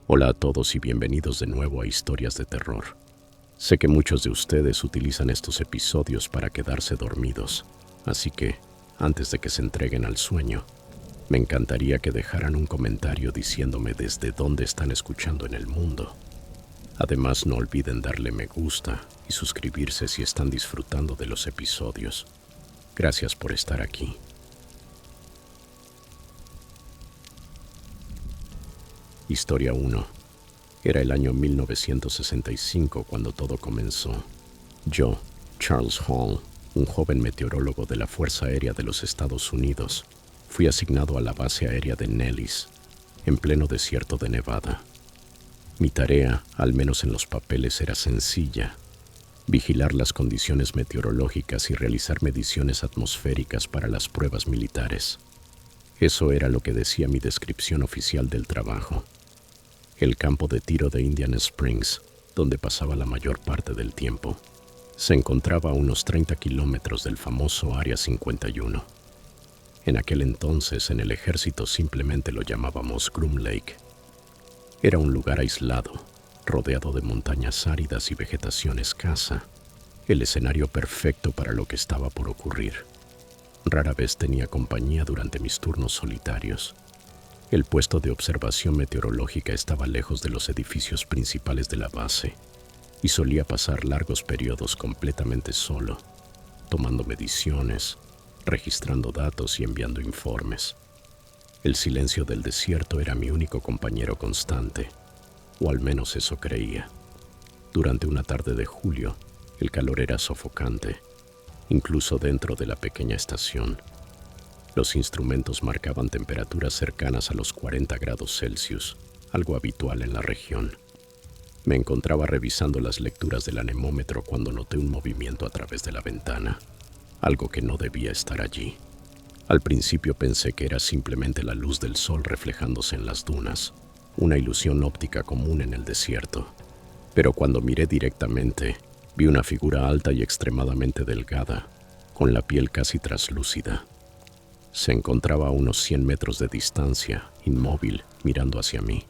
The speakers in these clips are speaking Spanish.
Hola a todos y bienvenidos de nuevo a Historias de Terror. Sé que muchos de ustedes utilizan estos episodios para quedarse dormidos, así que, antes de que se entreguen al sueño, me encantaría que dejaran un comentario diciéndome desde dónde están escuchando en el mundo. Además, no olviden darle me gusta y suscribirse si están disfrutando de los episodios. Gracias por estar aquí. Historia 1. Era el año 1965 cuando todo comenzó. Yo, Charles Hall, un joven meteorólogo de la Fuerza Aérea de los Estados Unidos, fui asignado a la base aérea de Nellis, en pleno desierto de Nevada. Mi tarea, al menos en los papeles, era sencilla: vigilar las condiciones meteorológicas y realizar mediciones atmosféricas para las pruebas militares. Eso era lo que decía mi descripción oficial del trabajo. El campo de tiro de Indian Springs, donde pasaba la mayor parte del tiempo, se encontraba a unos 30 kilómetros del famoso Área 51. En aquel entonces, en el ejército simplemente lo llamábamos Groom Lake. Era un lugar aislado, rodeado de montañas áridas y vegetación escasa, el escenario perfecto para lo que estaba por ocurrir. Rara vez tenía compañía durante mis turnos solitarios. El puesto de observación meteorológica estaba lejos de los edificios principales de la base y solía pasar largos periodos completamente solo, tomando mediciones, registrando datos y enviando informes. El silencio del desierto era mi único compañero constante, o al menos eso creía. Durante una tarde de julio, el calor era sofocante, incluso dentro de la pequeña estación. Los instrumentos marcaban temperaturas cercanas a los 40 grados Celsius, algo habitual en la región. Me encontraba revisando las lecturas del anemómetro cuando noté un movimiento a través de la ventana, algo que no debía estar allí. Al principio pensé que era simplemente la luz del sol reflejándose en las dunas, una ilusión óptica común en el desierto. Pero cuando miré directamente, vi una figura alta y extremadamente delgada, con la piel casi traslúcida. Se encontraba a unos 100 metros de distancia, inmóvil, mirando hacia mí.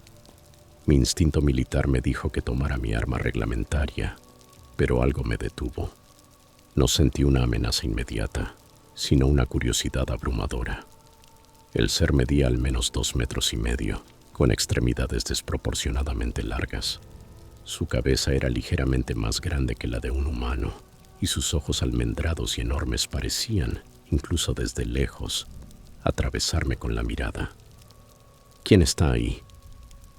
Mi instinto militar me dijo que tomara mi arma reglamentaria, pero algo me detuvo. No sentí una amenaza inmediata, sino una curiosidad abrumadora. El ser medía al menos 2,5 metros, con extremidades desproporcionadamente largas. Su cabeza era ligeramente más grande que la de un humano, y sus ojos almendrados y enormes parecían, incluso desde lejos, atravesarme con la mirada. ¿Quién está ahí?,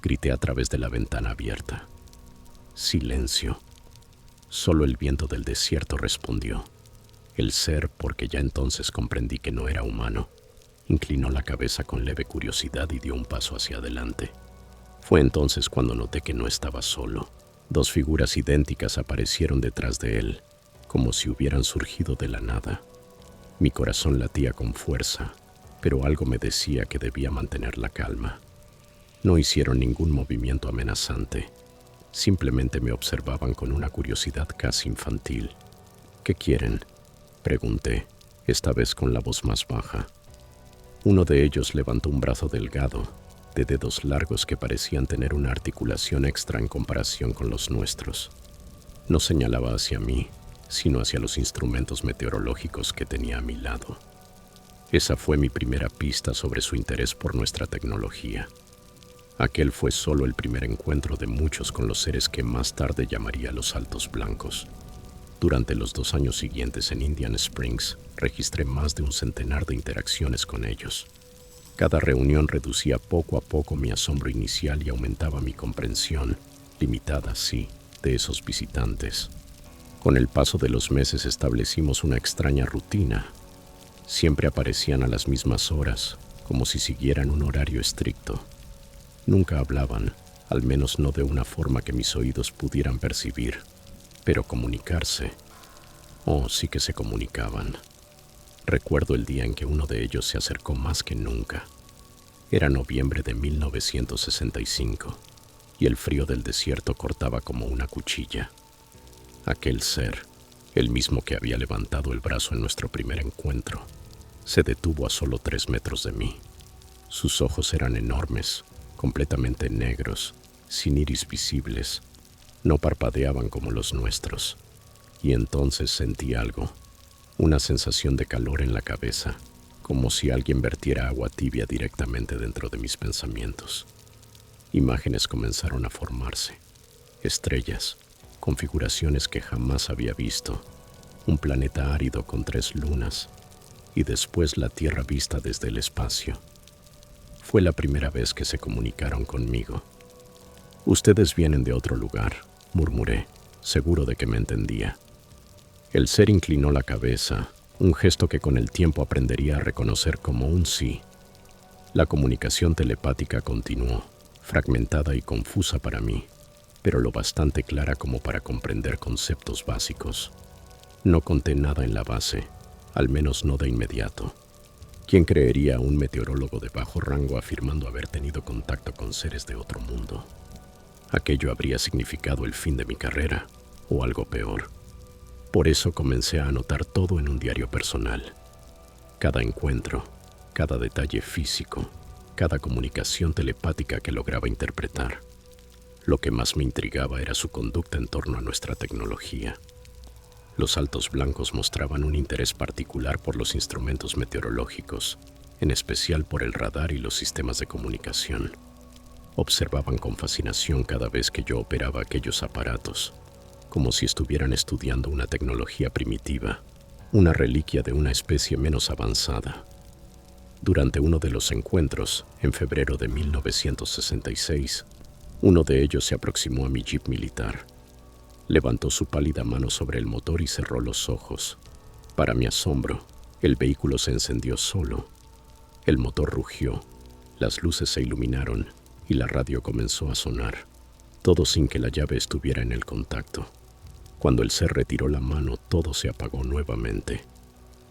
grité a través de la ventana abierta. Silencio. Solo el viento del desierto respondió. El ser, porque ya entonces comprendí que no era humano, inclinó la cabeza con leve curiosidad y dio un paso hacia adelante. Fue entonces cuando noté que no estaba solo. 2 figuras idénticas aparecieron detrás de él, como si hubieran surgido de la nada. Mi corazón latía con fuerza, pero algo me decía que debía mantener la calma. No hicieron ningún movimiento amenazante. Simplemente me observaban con una curiosidad casi infantil. ¿Qué quieren?, pregunté, esta vez con la voz más baja. Uno de ellos levantó un brazo delgado, de dedos largos que parecían tener una articulación extra en comparación con los nuestros. No señalaba hacia mí, sino hacia los instrumentos meteorológicos que tenía a mi lado. Esa fue mi primera pista sobre su interés por nuestra tecnología. Aquel fue solo el primer encuentro de muchos con los seres que más tarde llamaría los Altos Blancos. Durante los 2 años siguientes en Indian Springs, registré más de un centenar de interacciones con ellos. Cada reunión reducía poco a poco mi asombro inicial y aumentaba mi comprensión, limitada, sí, de esos visitantes. Con el paso de los meses establecimos una extraña rutina. Siempre aparecían a las mismas horas, como si siguieran un horario estricto. Nunca hablaban, al menos no de una forma que mis oídos pudieran percibir. Pero comunicarse, sí que se comunicaban. Recuerdo el día en que uno de ellos se acercó más que nunca. Era noviembre de 1965, y el frío del desierto cortaba como una cuchilla. Aquel ser, el mismo que había levantado el brazo en nuestro primer encuentro, se detuvo a solo 3 metros de mí. Sus ojos eran enormes, completamente negros, sin iris visibles, no parpadeaban como los nuestros. Y entonces sentí algo, una sensación de calor en la cabeza, como si alguien vertiera agua tibia directamente dentro de mis pensamientos. Imágenes comenzaron a formarse, estrellas, configuraciones que jamás había visto, un planeta árido con 3 lunas, y después la Tierra vista desde el espacio. Fue la primera vez que se comunicaron conmigo. «Ustedes vienen de otro lugar», murmuré, seguro de que me entendía. El ser inclinó la cabeza, un gesto que con el tiempo aprendería a reconocer como un sí. La comunicación telepática continuó, fragmentada y confusa para mí, pero lo bastante clara como para comprender conceptos básicos. No conté nada en la base, al menos no de inmediato. ¿Quién creería a un meteorólogo de bajo rango afirmando haber tenido contacto con seres de otro mundo? Aquello habría significado el fin de mi carrera, o algo peor. Por eso comencé a anotar todo en un diario personal. Cada encuentro, cada detalle físico, cada comunicación telepática que lograba interpretar. Lo que más me intrigaba era su conducta en torno a nuestra tecnología. Los altos blancos mostraban un interés particular por los instrumentos meteorológicos, en especial por el radar y los sistemas de comunicación. Observaban con fascinación cada vez que yo operaba aquellos aparatos, como si estuvieran estudiando una tecnología primitiva, una reliquia de una especie menos avanzada. Durante uno de los encuentros, en febrero de 1966, uno de ellos se aproximó a mi jeep militar. Levantó su pálida mano sobre el motor y cerró los ojos. Para mi asombro, el vehículo se encendió solo. El motor rugió, las luces se iluminaron y la radio comenzó a sonar, todo sin que la llave estuviera en el contacto. Cuando el ser retiró la mano, todo se apagó nuevamente.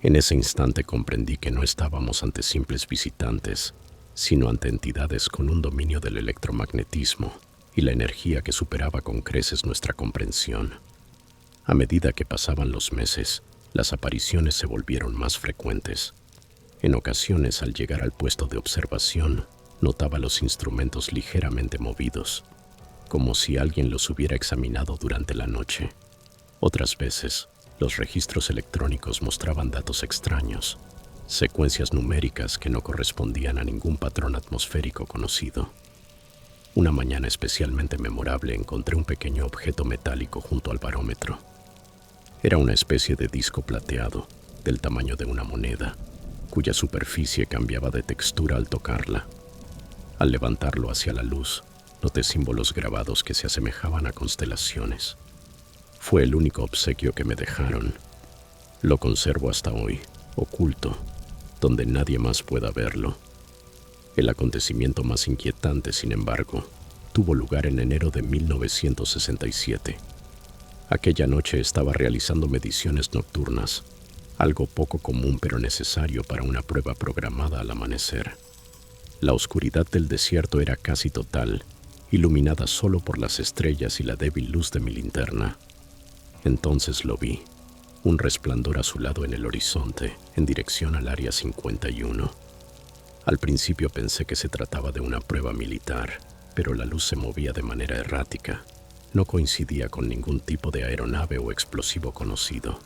En ese instante comprendí que no estábamos ante simples visitantes, sino ante entidades con un dominio del electromagnetismo y la energía que superaba con creces nuestra comprensión. A medida que pasaban los meses, las apariciones se volvieron más frecuentes. En ocasiones, al llegar al puesto de observación, notaba los instrumentos ligeramente movidos, como si alguien los hubiera examinado durante la noche. Otras veces, los registros electrónicos mostraban datos extraños, secuencias numéricas que no correspondían a ningún patrón atmosférico conocido. Una mañana especialmente memorable encontré un pequeño objeto metálico junto al barómetro. Era una especie de disco plateado, del tamaño de una moneda, cuya superficie cambiaba de textura al tocarla. Al levantarlo hacia la luz, noté símbolos grabados que se asemejaban a constelaciones. Fue el único obsequio que me dejaron. Lo conservo hasta hoy, oculto, donde nadie más pueda verlo. El acontecimiento más inquietante, sin embargo, tuvo lugar en enero de 1967. Aquella noche estaba realizando mediciones nocturnas, algo poco común pero necesario para una prueba programada al amanecer. La oscuridad del desierto era casi total, iluminada solo por las estrellas y la débil luz de mi linterna. Entonces lo vi, un resplandor azulado en el horizonte, en dirección al Área 51. Al principio pensé que se trataba de una prueba militar, pero la luz se movía de manera errática. No coincidía con ningún tipo de aeronave o explosivo conocido.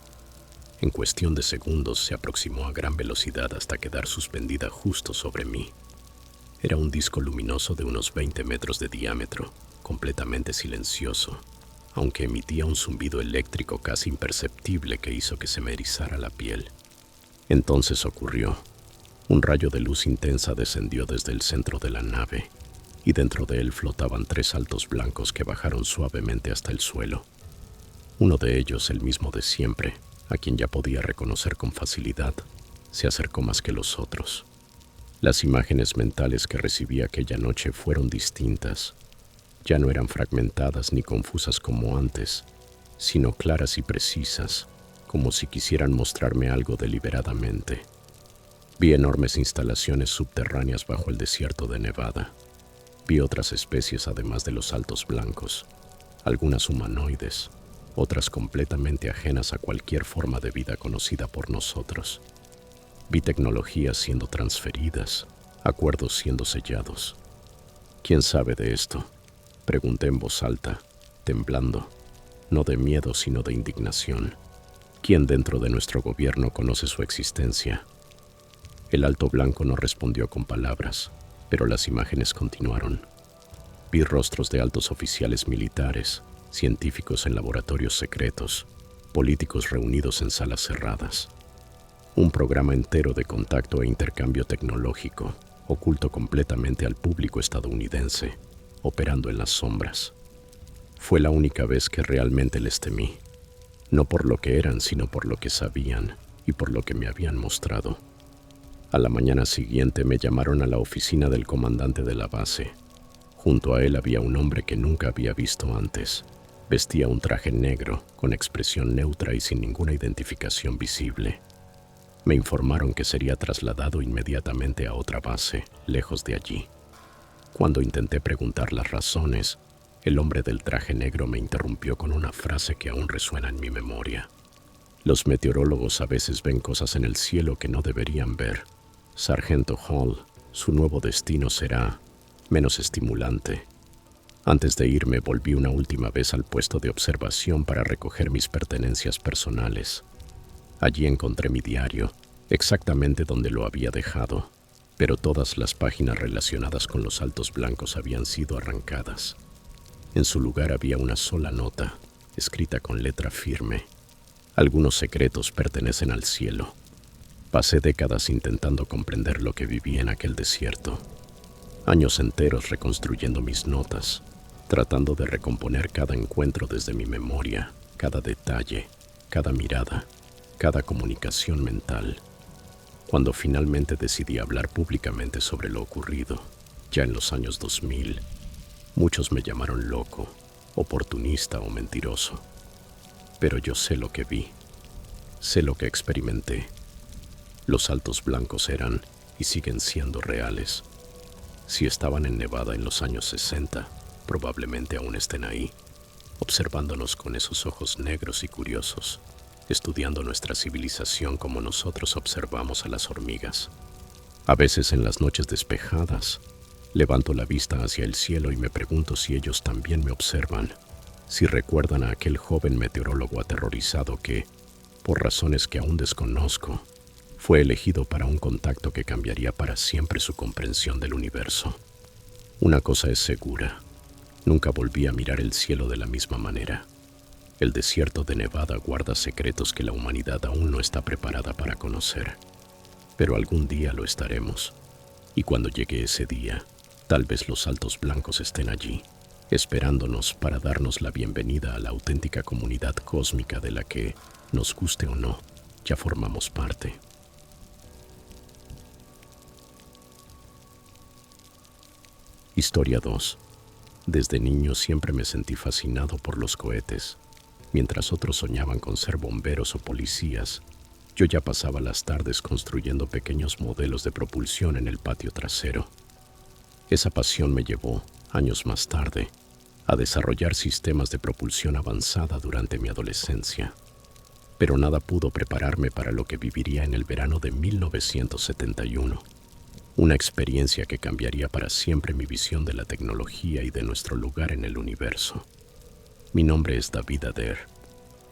En cuestión de segundos se aproximó a gran velocidad hasta quedar suspendida justo sobre mí. Era un disco luminoso de unos 20 metros de diámetro, completamente silencioso, aunque emitía un zumbido eléctrico casi imperceptible que hizo que se me erizara la piel. Entonces ocurrió. Un rayo de luz intensa descendió desde el centro de la nave, y dentro de él flotaban 3 altos blancos que bajaron suavemente hasta el suelo. Uno de ellos, el mismo de siempre, a quien ya podía reconocer con facilidad, se acercó más que los otros. Las imágenes mentales que recibí aquella noche fueron distintas. Ya no eran fragmentadas ni confusas como antes, sino claras y precisas, como si quisieran mostrarme algo deliberadamente. Vi enormes instalaciones subterráneas bajo el desierto de Nevada. Vi otras especies además de los altos blancos, algunas humanoides, otras completamente ajenas a cualquier forma de vida conocida por nosotros. Vi tecnologías siendo transferidas, acuerdos siendo sellados. ¿Quién sabe de esto? Pregunté en voz alta, temblando, no de miedo sino de indignación. ¿Quién dentro de nuestro gobierno conoce su existencia? El alto blanco no respondió con palabras, pero las imágenes continuaron. Vi rostros de altos oficiales militares, científicos en laboratorios secretos, políticos reunidos en salas cerradas. Un programa entero de contacto e intercambio tecnológico, oculto completamente al público estadounidense, operando en las sombras. Fue la única vez que realmente les temí, no por lo que eran, sino por lo que sabían y por lo que me habían mostrado. A la mañana siguiente me llamaron a la oficina del comandante de la base. Junto a él había un hombre que nunca había visto antes. Vestía un traje negro, con expresión neutra y sin ninguna identificación visible. Me informaron que sería trasladado inmediatamente a otra base, lejos de allí. Cuando intenté preguntar las razones, el hombre del traje negro me interrumpió con una frase que aún resuena en mi memoria. Los meteorólogos a veces ven cosas en el cielo que no deberían ver. Sargento Hall, su nuevo destino será menos estimulante. Antes de irme, volví una última vez al puesto de observación para recoger mis pertenencias personales. Allí encontré mi diario, exactamente donde lo había dejado, pero todas las páginas relacionadas con los altos blancos habían sido arrancadas. En su lugar había una sola nota, escrita con letra firme. Algunos secretos pertenecen al cielo. Pasé décadas intentando comprender lo que viví en aquel desierto. Años enteros reconstruyendo mis notas, tratando de recomponer cada encuentro desde mi memoria, cada detalle, cada mirada, cada comunicación mental. Cuando finalmente decidí hablar públicamente sobre lo ocurrido, ya en los años 2000, muchos me llamaron loco, oportunista o mentiroso. Pero yo sé lo que vi, sé lo que experimenté. Los altos blancos eran y siguen siendo reales. Si estaban en Nevada en los años 60, probablemente aún estén ahí, observándonos con esos ojos negros y curiosos, estudiando nuestra civilización como nosotros observamos a las hormigas. A veces en las noches despejadas, levanto la vista hacia el cielo y me pregunto si ellos también me observan, si recuerdan a aquel joven meteorólogo aterrorizado que, por razones que aún desconozco, fue elegido para un contacto que cambiaría para siempre su comprensión del universo. Una cosa es segura, nunca volví a mirar el cielo de la misma manera. El desierto de Nevada guarda secretos que la humanidad aún no está preparada para conocer. Pero algún día lo estaremos. Y cuando llegue ese día, tal vez los altos blancos estén allí, esperándonos para darnos la bienvenida a la auténtica comunidad cósmica de la que, nos guste o no, ya formamos parte. Historia 2. Desde niño siempre me sentí fascinado por los cohetes. Mientras otros soñaban con ser bomberos o policías, yo ya pasaba las tardes construyendo pequeños modelos de propulsión en el patio trasero. Esa pasión me llevó, años más tarde, a desarrollar sistemas de propulsión avanzada durante mi adolescencia. Pero nada pudo prepararme para lo que viviría en el verano de 1971. Una experiencia que cambiaría para siempre mi visión de la tecnología y de nuestro lugar en el universo. Mi nombre es David Adair.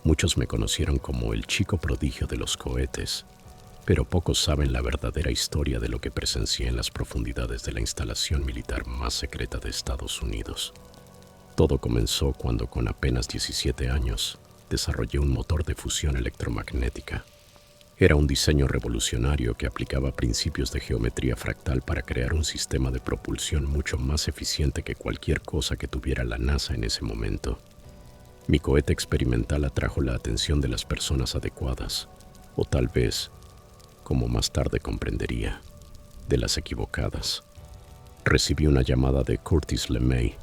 Muchos me conocieron como el chico prodigio de los cohetes, pero pocos saben la verdadera historia de lo que presencié en las profundidades de la instalación militar más secreta de Estados Unidos. Todo comenzó cuando, con apenas 17 años, desarrollé un motor de fusión electromagnética. Era un diseño revolucionario que aplicaba principios de geometría fractal para crear un sistema de propulsión mucho más eficiente que cualquier cosa que tuviera la NASA en ese momento. Mi cohete experimental atrajo la atención de las personas adecuadas, o tal vez, como más tarde comprendería, de las equivocadas. Recibí una llamada de Curtis LeMay,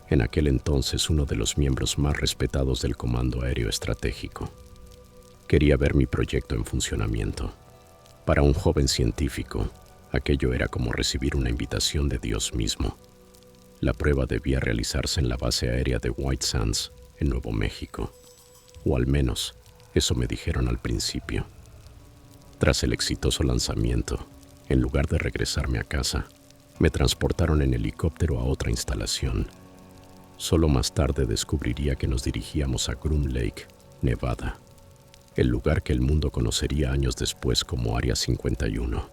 en aquel entonces uno de los miembros más respetados del Comando Aéreo Estratégico. Quería ver mi proyecto en funcionamiento. Para un joven científico, aquello era como recibir una invitación de Dios mismo. La prueba debía realizarse en la base aérea de White Sands, en Nuevo México, o al menos eso me dijeron al principio. Tras el exitoso lanzamiento, en lugar de regresarme a casa, me transportaron en helicóptero a otra instalación. Solo más tarde descubriría que nos dirigíamos a Groom Lake, Nevada, el lugar que el mundo conocería años después como Área 51.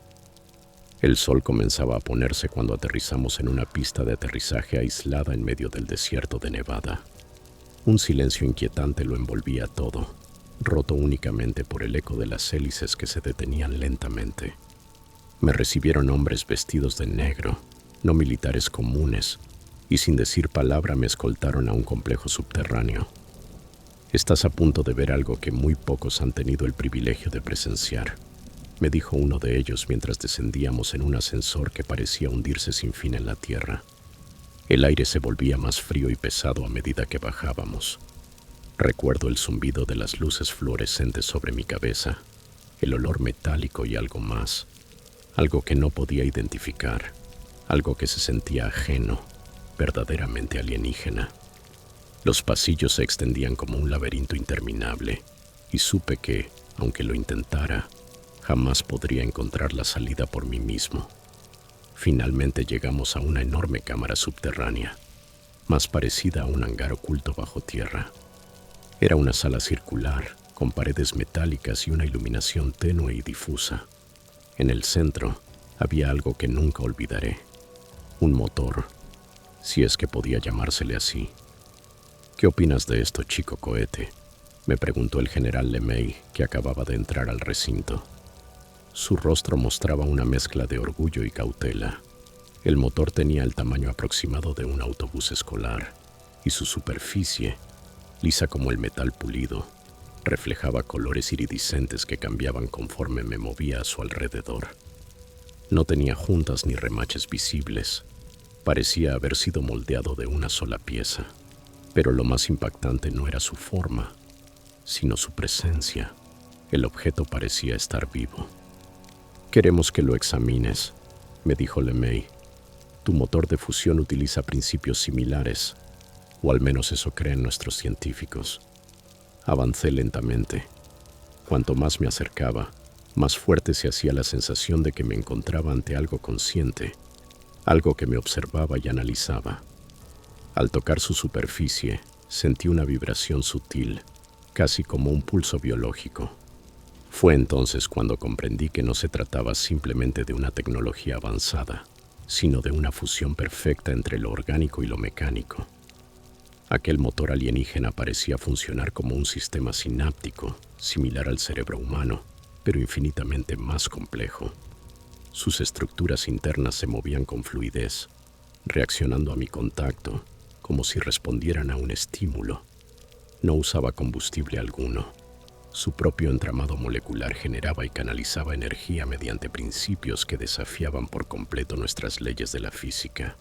El sol comenzaba a ponerse cuando aterrizamos en una pista de aterrizaje aislada en medio del desierto de Nevada. Un silencio inquietante lo envolvía todo, roto únicamente por el eco de las hélices que se detenían lentamente. Me recibieron hombres vestidos de negro, no militares comunes, y sin decir palabra me escoltaron a un complejo subterráneo. «Estás a punto de ver algo que muy pocos han tenido el privilegio de presenciar», me dijo uno de ellos mientras descendíamos en un ascensor que parecía hundirse sin fin en la tierra. El aire se volvía más frío y pesado a medida que bajábamos. Recuerdo el zumbido de las luces fluorescentes sobre mi cabeza, el olor metálico y algo más, algo que no podía identificar, algo que se sentía ajeno, verdaderamente alienígena. Los pasillos se extendían como un laberinto interminable, y supe que, aunque lo intentara, jamás podría encontrar la salida por mí mismo. Finalmente llegamos a una enorme cámara subterránea, más parecida a un hangar oculto bajo tierra. Era una sala circular, con paredes metálicas y una iluminación tenue y difusa. En el centro había algo que nunca olvidaré: un motor, si es que podía llamársele así. «¿Qué opinas de esto, chico cohete?», me preguntó el general LeMay, que acababa de entrar al recinto. Su rostro mostraba una mezcla de orgullo y cautela. El motor tenía el tamaño aproximado de un autobús escolar, y su superficie, lisa como el metal pulido, reflejaba colores iridiscentes que cambiaban conforme me movía a su alrededor. No tenía juntas ni remaches visibles. Parecía haber sido moldeado de una sola pieza. Pero lo más impactante no era su forma, sino su presencia. El objeto parecía estar vivo. «Queremos que lo examines», me dijo LeMay. «Tu motor de fusión utiliza principios similares, o al menos eso creen nuestros científicos». Avancé lentamente. Cuanto más me acercaba, más fuerte se hacía la sensación de que me encontraba ante algo consciente, algo que me observaba y analizaba. Al tocar su superficie, sentí una vibración sutil, casi como un pulso biológico. Fue entonces cuando comprendí que no se trataba simplemente de una tecnología avanzada, sino de una fusión perfecta entre lo orgánico y lo mecánico. Aquel motor alienígena parecía funcionar como un sistema sináptico, similar al cerebro humano, pero infinitamente más complejo. Sus estructuras internas se movían con fluidez, reaccionando a mi contacto, como si respondieran a un estímulo. No usaba combustible alguno. Su propio entramado molecular generaba y canalizaba energía mediante principios que desafiaban por completo nuestras leyes de la física.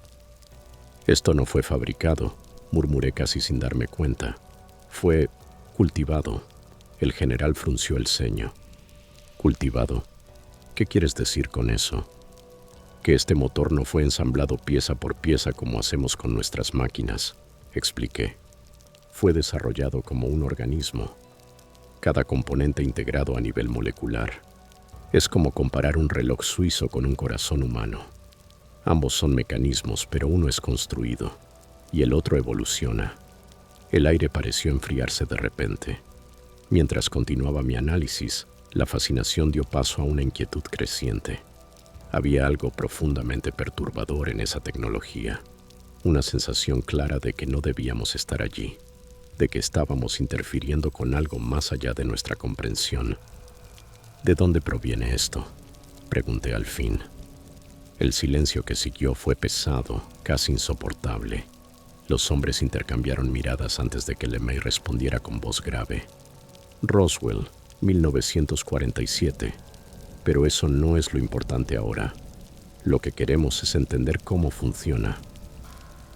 «Esto no fue fabricado», murmuré casi sin darme cuenta. «Fue cultivado». El general frunció el ceño. «¿Cultivado? ¿Qué quieres decir con eso?» «Que este motor no fue ensamblado pieza por pieza como hacemos con nuestras máquinas», expliqué. «Fue desarrollado como un organismo, cada componente integrado a nivel molecular. Es como comparar un reloj suizo con un corazón humano. Ambos son mecanismos, pero uno es construido y el otro evoluciona». El aire pareció enfriarse de repente. Mientras continuaba mi análisis, la fascinación dio paso a una inquietud creciente. Había algo profundamente perturbador en esa tecnología, una sensación clara de que no debíamos estar allí, de que estábamos interfiriendo con algo más allá de nuestra comprensión. «¿De dónde proviene esto?», pregunté al fin. El silencio que siguió fue pesado, casi insoportable. Los hombres intercambiaron miradas antes de que LeMay respondiera con voz grave. «Roswell, 1947. Pero eso no es lo importante ahora. Lo que queremos es entender cómo funciona».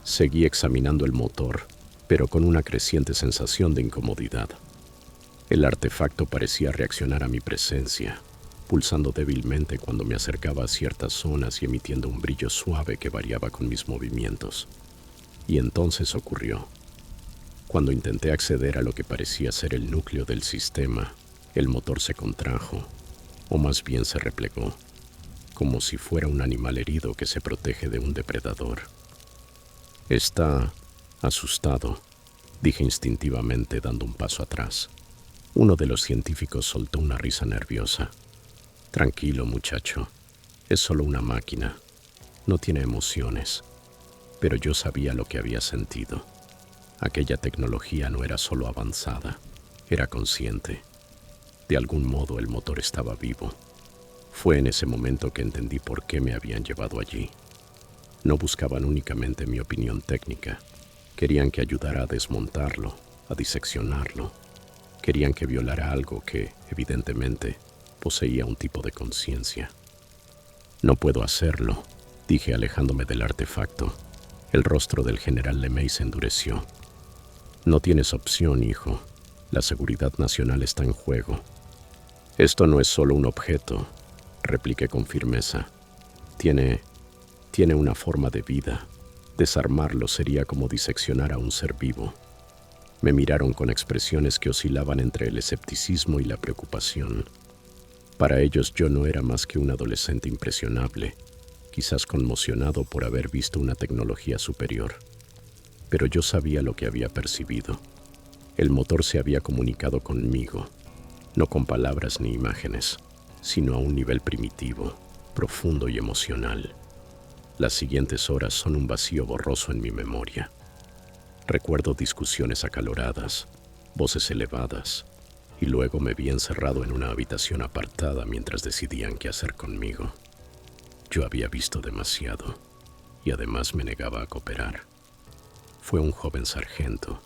Seguí examinando el motor, pero con una creciente sensación de incomodidad. El artefacto parecía reaccionar a mi presencia, pulsando débilmente cuando me acercaba a ciertas zonas y emitiendo un brillo suave que variaba con mis movimientos. Y entonces ocurrió. Cuando intenté acceder a lo que parecía ser el núcleo del sistema, el motor se contrajo, o más bien se replegó, como si fuera un animal herido que se protege de un depredador. «Está Asustado, dije instintivamente dando un paso atrás. Uno de los científicos soltó una risa nerviosa. Tranquilo, muchacho. Es solo una máquina. No tiene emociones. Pero yo sabía lo que había sentido. Aquella tecnología no era solo avanzada, era consciente. De algún modo el motor estaba vivo. Fue en ese momento que entendí por qué me habían llevado allí. No buscaban únicamente mi opinión técnica. Querían que ayudara a desmontarlo, a diseccionarlo. Querían que violara algo que, evidentemente, poseía un tipo de conciencia. No puedo hacerlo, dije alejándome del artefacto. El rostro del general LeMay se endureció. No tienes opción, hijo. La seguridad nacional está en juego. Esto no es solo un objeto, repliqué con firmeza. Tiene una forma de vida. Desarmarlo sería como diseccionar a un ser vivo. Me miraron con expresiones que oscilaban entre el escepticismo y la preocupación. Para ellos yo no era más que un adolescente impresionable, quizás conmocionado por haber visto una tecnología superior. Pero yo sabía lo que había percibido. El motor se había comunicado conmigo, no con palabras ni imágenes, sino a un nivel primitivo, profundo y emocional. Las siguientes horas son un vacío borroso en mi memoria. Recuerdo discusiones acaloradas, voces elevadas, y luego me vi encerrado en una habitación apartada mientras decidían qué hacer conmigo. Yo había visto demasiado, y además me negaba a cooperar. Fue un joven sargento,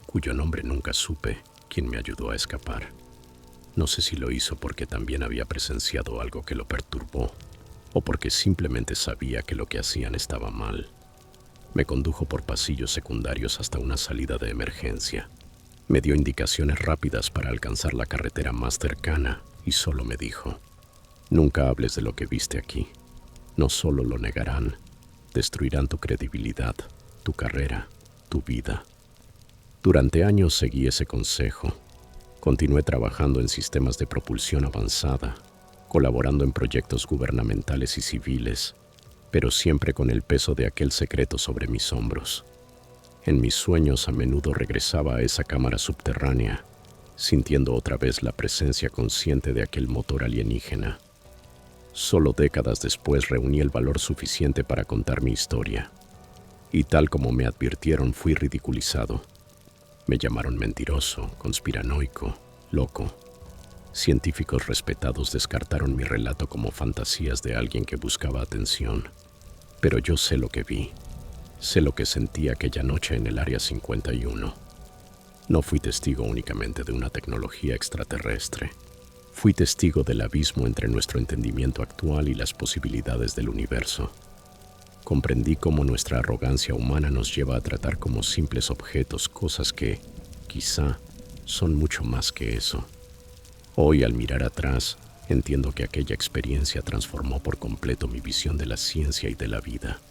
cuyo nombre nunca supe, quien me ayudó a escapar. No sé si lo hizo porque también había presenciado algo que lo perturbó, o porque simplemente sabía que lo que hacían estaba mal. Me condujo por pasillos secundarios hasta una salida de emergencia. Me dio indicaciones rápidas para alcanzar la carretera más cercana y solo me dijo: nunca hables de lo que viste aquí. No solo lo negarán, destruirán tu credibilidad, tu carrera, tu vida. Durante años seguí ese consejo. Continué trabajando en sistemas de propulsión avanzada, colaborando en proyectos gubernamentales y civiles, pero siempre con el peso de aquel secreto sobre mis hombros. En mis sueños a menudo regresaba a esa cámara subterránea, sintiendo otra vez la presencia consciente de aquel motor alienígena. Solo décadas después reuní el valor suficiente para contar mi historia. Y tal como me advirtieron, fui ridiculizado. Me llamaron mentiroso, conspiranoico, loco. Científicos respetados descartaron mi relato como fantasías de alguien que buscaba atención. Pero yo sé lo que vi. Sé lo que sentí aquella noche en el Área 51. No fui testigo únicamente de una tecnología extraterrestre. Fui testigo del abismo entre nuestro entendimiento actual y las posibilidades del universo. Comprendí cómo nuestra arrogancia humana nos lleva a tratar como simples objetos cosas que, quizá, son mucho más que eso. Hoy, al mirar atrás, entiendo que aquella experiencia transformó por completo mi visión de la ciencia y de la vida.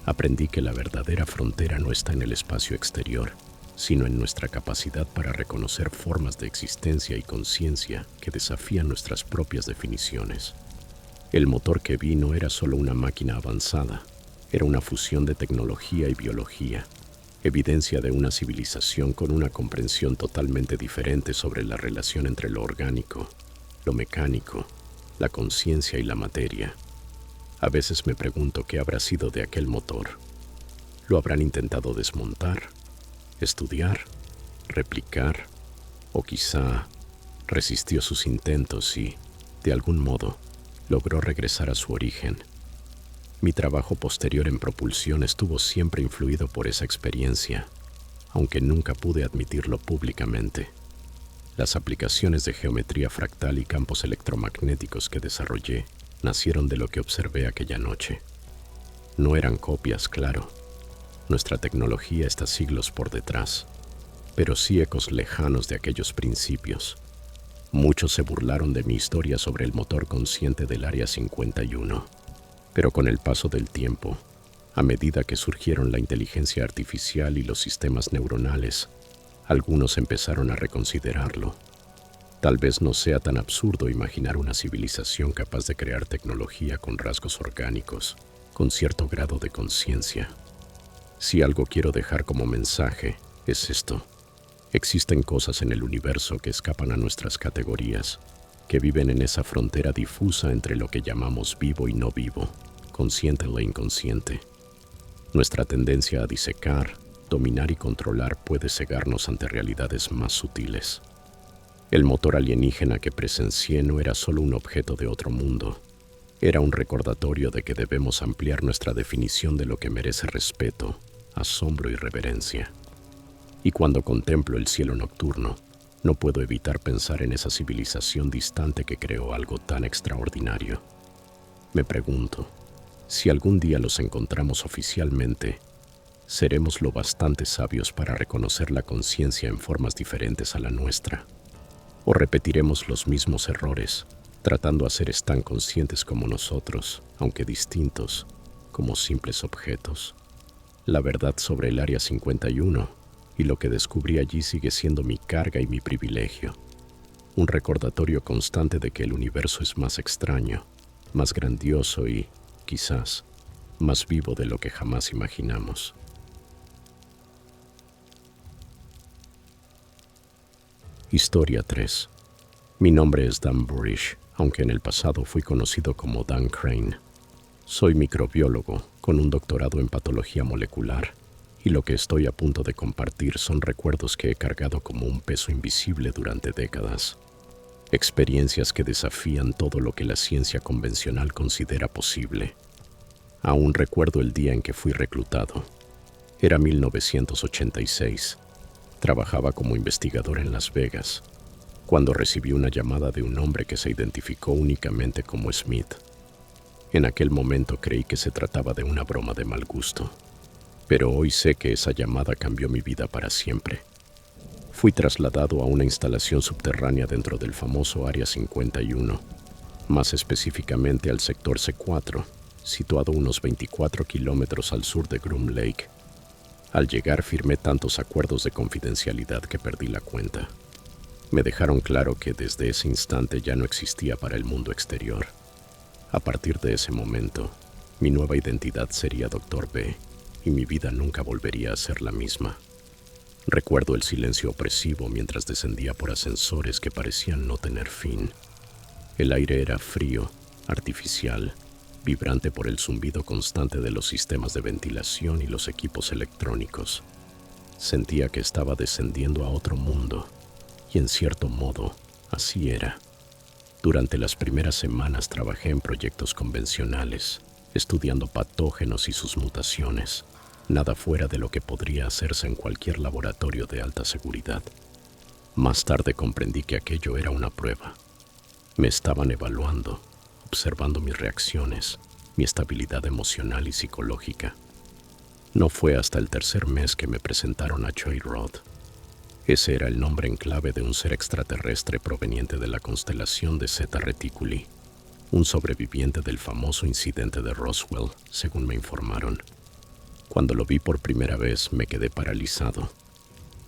Aprendí que la verdadera frontera no está en el espacio exterior, sino en nuestra capacidad para reconocer formas de existencia y conciencia que desafían nuestras propias definiciones. El motor que vi no era solo una máquina avanzada, era una fusión de tecnología y biología, evidencia de una civilización con una comprensión totalmente diferente sobre la relación entre lo orgánico, lo mecánico, la conciencia y la materia. A veces me pregunto qué habrá sido de aquel motor. ¿Lo habrán intentado desmontar, estudiar, replicar, o quizá resistió sus intentos y, de algún modo, logró regresar a su origen? Mi trabajo posterior en propulsión estuvo siempre influido por esa experiencia, aunque nunca pude admitirlo públicamente. Las aplicaciones de geometría fractal y campos electromagnéticos que desarrollé nacieron de lo que observé aquella noche. No eran copias, claro. Nuestra tecnología está siglos por detrás, pero sí ecos lejanos de aquellos principios. Muchos se burlaron de mi historia sobre el motor consciente del Área 51, pero con el paso del tiempo, a medida que surgieron la inteligencia artificial y los sistemas neuronales, algunos empezaron a reconsiderarlo. Tal vez no sea tan absurdo imaginar una civilización capaz de crear tecnología con rasgos orgánicos, con cierto grado de conciencia. Si algo quiero dejar como mensaje, es esto. Existen cosas en el universo que escapan a nuestras categorías, que viven en esa frontera difusa entre lo que llamamos vivo y no vivo, consciente o inconsciente. Nuestra tendencia a disecar, dominar y controlar puede cegarnos ante realidades más sutiles. El motor alienígena que presencié no era solo un objeto de otro mundo, era un recordatorio de que debemos ampliar nuestra definición de lo que merece respeto, asombro y reverencia. Y cuando contemplo el cielo nocturno, no puedo evitar pensar en esa civilización distante que creó algo tan extraordinario. Me pregunto, si algún día los encontramos oficialmente, ¿seremos lo bastante sabios para reconocer la conciencia en formas diferentes a la nuestra? ¿O repetiremos los mismos errores, tratando a seres tan conscientes como nosotros, aunque distintos, como simples objetos? La verdad sobre el Área 51 y lo que descubrí allí sigue siendo mi carga y mi privilegio. Un recordatorio constante de que el universo es más extraño, más grandioso y, quizás, más vivo de lo que jamás imaginamos. Historia 3. Mi nombre es Dan Burish, aunque en el pasado fui conocido como Dan Crane. Soy microbiólogo con un doctorado en patología molecular, y lo que estoy a punto de compartir son recuerdos que he cargado como un peso invisible durante décadas. Experiencias que desafían todo lo que la ciencia convencional considera posible. Aún recuerdo el día en que fui reclutado. Era 1986. Trabajaba como investigador en Las Vegas, cuando recibí una llamada de un hombre que se identificó únicamente como Smith. En aquel momento creí que se trataba de una broma de mal gusto, pero hoy sé que esa llamada cambió mi vida para siempre. Fui trasladado a una instalación subterránea dentro del famoso Área 51, más específicamente al sector C4, situado unos 24 kilómetros al sur de Groom Lake. Al llegar firmé tantos acuerdos de confidencialidad que perdí la cuenta. Me dejaron claro que desde ese instante ya no existía para el mundo exterior. A partir de ese momento, mi nueva identidad sería Dr. B, y mi vida nunca volvería a ser la misma. Recuerdo el silencio opresivo mientras descendía por ascensores que parecían no tener fin. El aire era frío, artificial, vibrante por el zumbido constante de los sistemas de ventilación y los equipos electrónicos. Sentía que estaba descendiendo a otro mundo, y en cierto modo, así era. Durante las primeras semanas trabajé en proyectos convencionales, estudiando patógenos y sus mutaciones, nada fuera de lo que podría hacerse en cualquier laboratorio de alta seguridad. Más tarde comprendí que aquello era una prueba. Me estaban evaluando, observando mis reacciones, mi estabilidad emocional y psicológica. No fue hasta el tercer mes que me presentaron a Joy Rod. Ese era el nombre en clave de un ser extraterrestre proveniente de la constelación de Zeta Reticuli, un sobreviviente del famoso incidente de Roswell, según me informaron. Cuando lo vi por primera vez me quedé paralizado.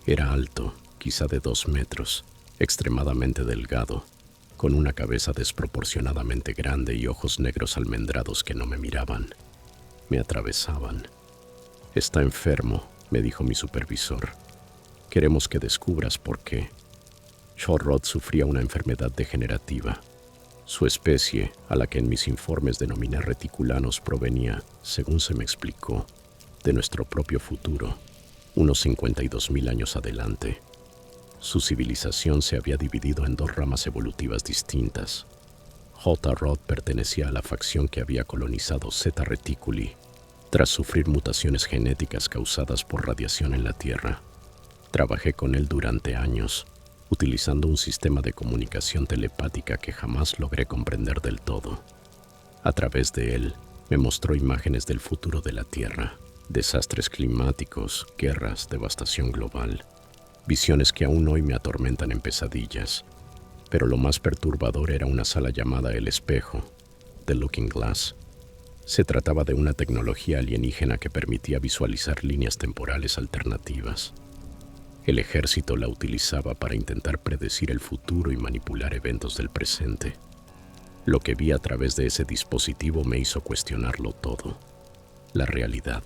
Era alto, quizá de 2 metros, extremadamente delgado, con una cabeza desproporcionadamente grande y ojos negros almendrados que no me miraban. Me atravesaban. «Está enfermo», me dijo mi supervisor. «Queremos que descubras por qué». Joy sufría una enfermedad degenerativa. Su especie, a la que en mis informes denominé reticulanos, provenía, según se me explicó, de nuestro propio futuro, unos 52.000 años adelante. Su civilización se había dividido en 2 ramas evolutivas distintas. J. Rod pertenecía a la facción que había colonizado Zeta Reticuli, tras sufrir mutaciones genéticas causadas por radiación en la Tierra. Trabajé con él durante años, utilizando un sistema de comunicación telepática que jamás logré comprender del todo. A través de él, me mostró imágenes del futuro de la Tierra, desastres climáticos, guerras, devastación global, visiones que aún hoy me atormentan en pesadillas. Pero lo más perturbador era una sala llamada El Espejo, The Looking Glass. Se trataba de una tecnología alienígena que permitía visualizar líneas temporales alternativas. El ejército la utilizaba para intentar predecir el futuro y manipular eventos del presente. Lo que vi a través de ese dispositivo me hizo cuestionarlo todo. La realidad,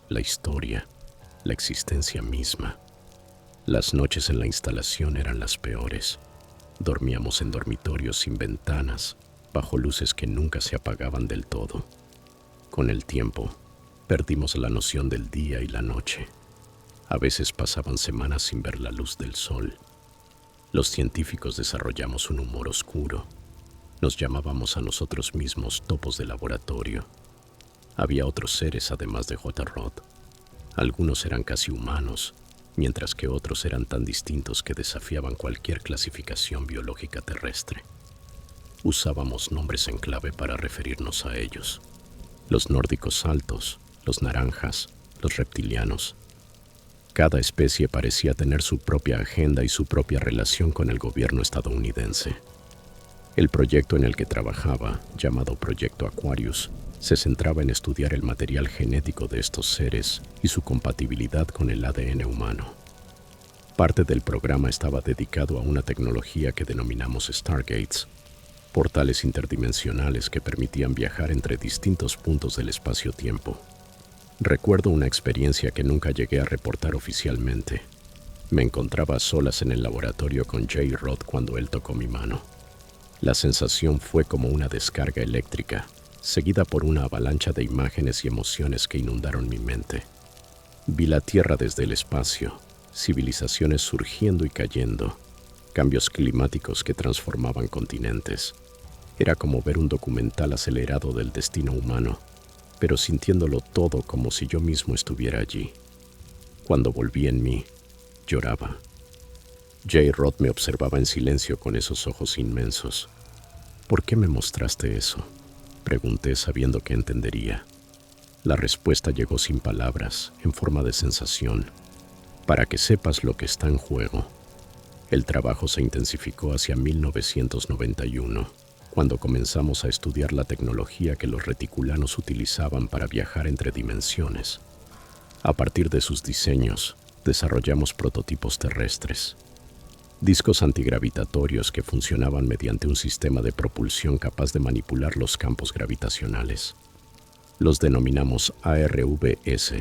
la historia, la existencia misma. Las noches en la instalación eran las peores. Dormíamos en dormitorios sin ventanas, bajo luces que nunca se apagaban del todo. Con el tiempo, perdimos la noción del día y la noche. A veces pasaban semanas sin ver la luz del sol. Los científicos desarrollamos un humor oscuro. Nos llamábamos a nosotros mismos topos de laboratorio. Había otros seres además de J. Rod. Algunos eran casi humanos, mientras que otros eran tan distintos que desafiaban cualquier clasificación biológica terrestre. Usábamos nombres en clave para referirnos a ellos. Los nórdicos altos, los naranjas, los reptilianos. Cada especie parecía tener su propia agenda y su propia relación con el gobierno estadounidense. El proyecto en el que trabajaba, llamado Proyecto Aquarius, se centraba en estudiar el material genético de estos seres y su compatibilidad con el ADN humano. Parte del programa estaba dedicado a una tecnología que denominamos Stargates, portales interdimensionales que permitían viajar entre distintos puntos del espacio-tiempo. Recuerdo una experiencia que nunca llegué a reportar oficialmente. Me encontraba a solas en el laboratorio con J. Rod cuando él tocó mi mano. La sensación fue como una descarga eléctrica, seguida por una avalancha de imágenes y emociones que inundaron mi mente. Vi la Tierra desde el espacio, civilizaciones surgiendo y cayendo, cambios climáticos que transformaban continentes. Era como ver un documental acelerado del destino humano, pero sintiéndolo todo como si yo mismo estuviera allí. Cuando volví en mí, lloraba. J. Rod me observaba en silencio con esos ojos inmensos. ¿Por qué me mostraste eso?, pregunté sabiendo que entendería. La respuesta llegó sin palabras, en forma de sensación. Para que sepas lo que está en juego. El trabajo se intensificó hacia 1991, cuando comenzamos a estudiar la tecnología que los reticulanos utilizaban para viajar entre dimensiones. A partir de sus diseños, desarrollamos prototipos terrestres. Discos antigravitatorios que funcionaban mediante un sistema de propulsión capaz de manipular los campos gravitacionales. Los denominamos ARVS,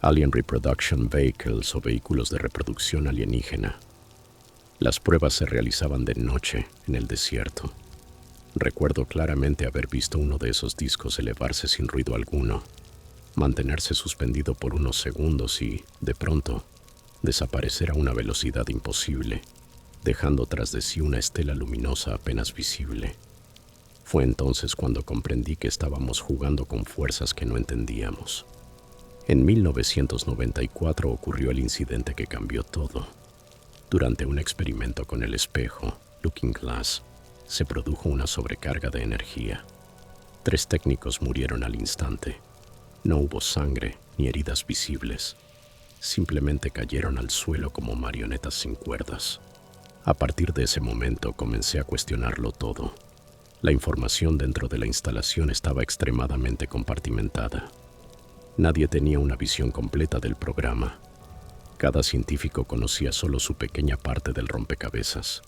Alien Reproduction Vehicles o vehículos de reproducción alienígena. Las pruebas se realizaban de noche en el desierto. Recuerdo claramente haber visto uno de esos discos elevarse sin ruido alguno, mantenerse suspendido por unos segundos y, de pronto, desaparecer a una velocidad imposible, dejando tras de sí una estela luminosa apenas visible. Fue entonces cuando comprendí que estábamos jugando con fuerzas que no entendíamos. En 1994 ocurrió el incidente que cambió todo. Durante un experimento con el espejo, Looking Glass, se produjo una sobrecarga de energía. 3 técnicos murieron al instante. No hubo sangre ni heridas visibles. Simplemente cayeron al suelo como marionetas sin cuerdas. A partir de ese momento comencé a cuestionarlo todo. La información dentro de la instalación estaba extremadamente compartimentada. Nadie tenía una visión completa del programa. Cada científico conocía solo su pequeña parte del rompecabezas.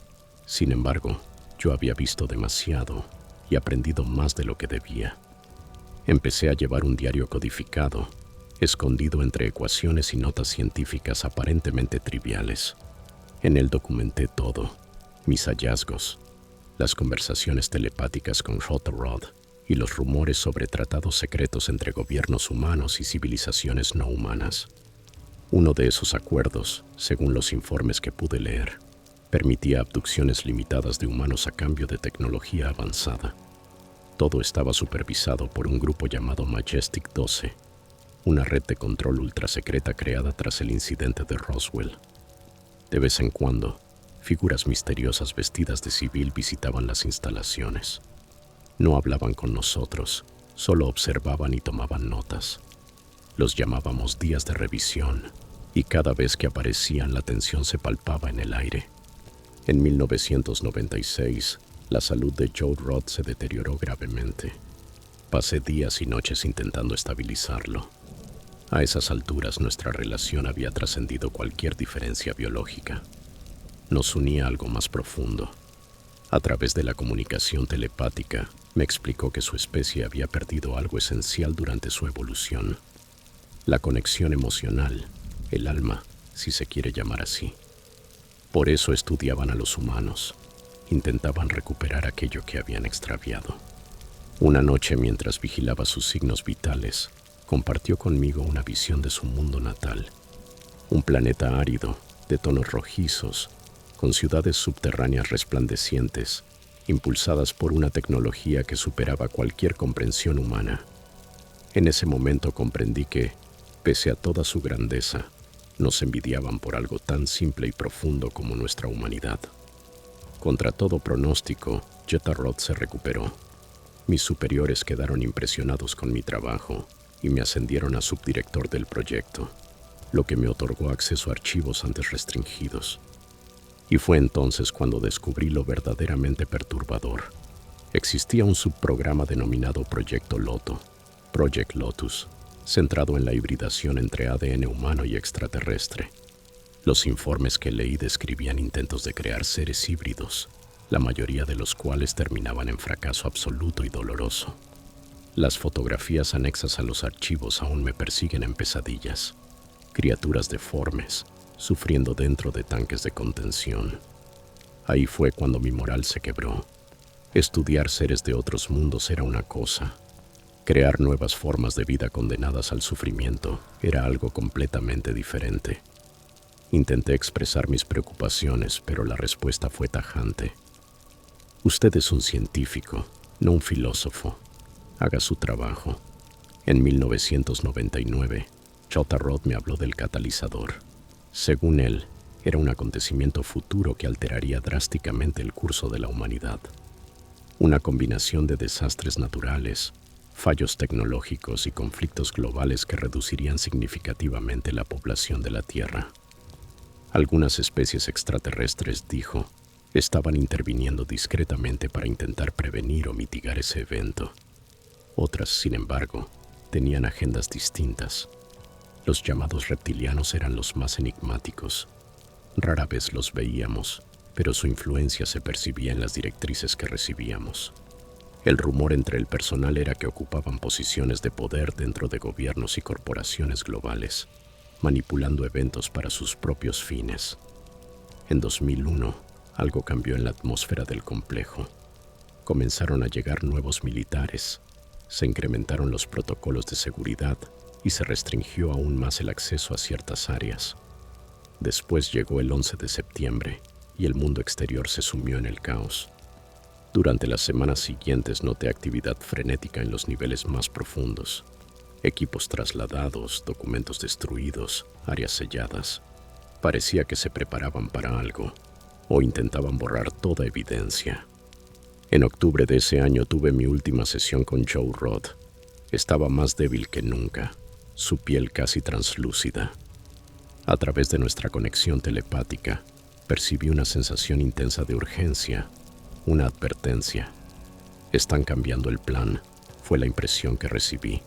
Sin embargo, yo había visto demasiado y aprendido más de lo que debía. Empecé a llevar un diario codificado, escondido entre ecuaciones y notas científicas aparentemente triviales. En él documenté todo, mis hallazgos, las conversaciones telepáticas con J. Rod y los rumores sobre tratados secretos entre gobiernos humanos y civilizaciones no humanas. Uno de esos acuerdos, según los informes que pude leer, permitía abducciones limitadas de humanos a cambio de tecnología avanzada. Todo estaba supervisado por un grupo llamado Majestic 12, una red de control ultrasecreta creada tras el incidente de Roswell. De vez en cuando, figuras misteriosas vestidas de civil visitaban las instalaciones. No hablaban con nosotros, solo observaban y tomaban notas. Los llamábamos días de revisión, y cada vez que aparecían la tensión se palpaba en el aire. En 1996, la salud de Joe Rod se deterioró gravemente. Pasé días y noches intentando estabilizarlo. A esas alturas nuestra relación había trascendido cualquier diferencia biológica. Nos unía algo más profundo. A través de la comunicación telepática, me explicó que su especie había perdido algo esencial durante su evolución. la conexión emocional, el alma, si se quiere llamar así. Por eso estudiaban a los humanos, intentaban recuperar aquello que habían extraviado. Una noche, mientras vigilaba sus signos vitales, compartió conmigo una visión de su mundo natal. Un planeta árido, de tonos rojizos, con ciudades subterráneas resplandecientes, impulsadas por una tecnología que superaba cualquier comprensión humana. En ese momento comprendí que, pese a toda su grandeza, nos envidiaban por algo tan simple y profundo como nuestra humanidad. Contra todo pronóstico, Jetta Roth se recuperó. Mis superiores quedaron impresionados con mi trabajo y me ascendieron a subdirector del proyecto, lo que me otorgó acceso a archivos antes restringidos. Y fue entonces cuando descubrí lo verdaderamente perturbador. Existía un subprograma denominado Proyecto Loto, Project Lotus, centrado en la hibridación entre ADN humano y extraterrestre. Los informes que leí describían intentos de crear seres híbridos, la mayoría de los cuales terminaban en fracaso absoluto y doloroso. Las fotografías anexas a los archivos aún me persiguen en pesadillas. Criaturas deformes, sufriendo dentro de tanques de contención. Ahí fue cuando mi moral se quebró. Estudiar seres de otros mundos era una cosa. Crear nuevas formas de vida condenadas al sufrimiento era algo completamente diferente. Intenté expresar mis preocupaciones, pero la respuesta fue tajante. Usted es un científico, no un filósofo. Haga su trabajo. En 1999, Jetta Roth me habló del catalizador. Según él, era un acontecimiento futuro que alteraría drásticamente el curso de la humanidad. Una combinación de desastres naturales, fallos tecnológicos y conflictos globales que reducirían significativamente la población de la Tierra. Algunas especies extraterrestres, dijo, estaban interviniendo discretamente para intentar prevenir o mitigar ese evento. Otras, sin embargo, tenían agendas distintas. Los llamados reptilianos eran los más enigmáticos. Rara vez los veíamos, pero su influencia se percibía en las directrices que recibíamos. El rumor entre el personal era que ocupaban posiciones de poder dentro de gobiernos y corporaciones globales, manipulando eventos para sus propios fines. En 2001, algo cambió en la atmósfera del complejo. Comenzaron a llegar nuevos militares, se incrementaron los protocolos de seguridad y se restringió aún más el acceso a ciertas áreas. Después llegó el 11 de septiembre y el mundo exterior se sumió en el caos. Durante las semanas siguientes noté actividad frenética en los niveles más profundos. Equipos trasladados, documentos destruidos, áreas selladas. Parecía que se preparaban para algo, o intentaban borrar toda evidencia. En octubre de ese año tuve mi última sesión con Joe Roth. Estaba más débil que nunca, su piel casi translúcida. A través de nuestra conexión telepática, percibí una sensación intensa de urgencia, una advertencia. Están cambiando el plan, fue la impresión que recibí.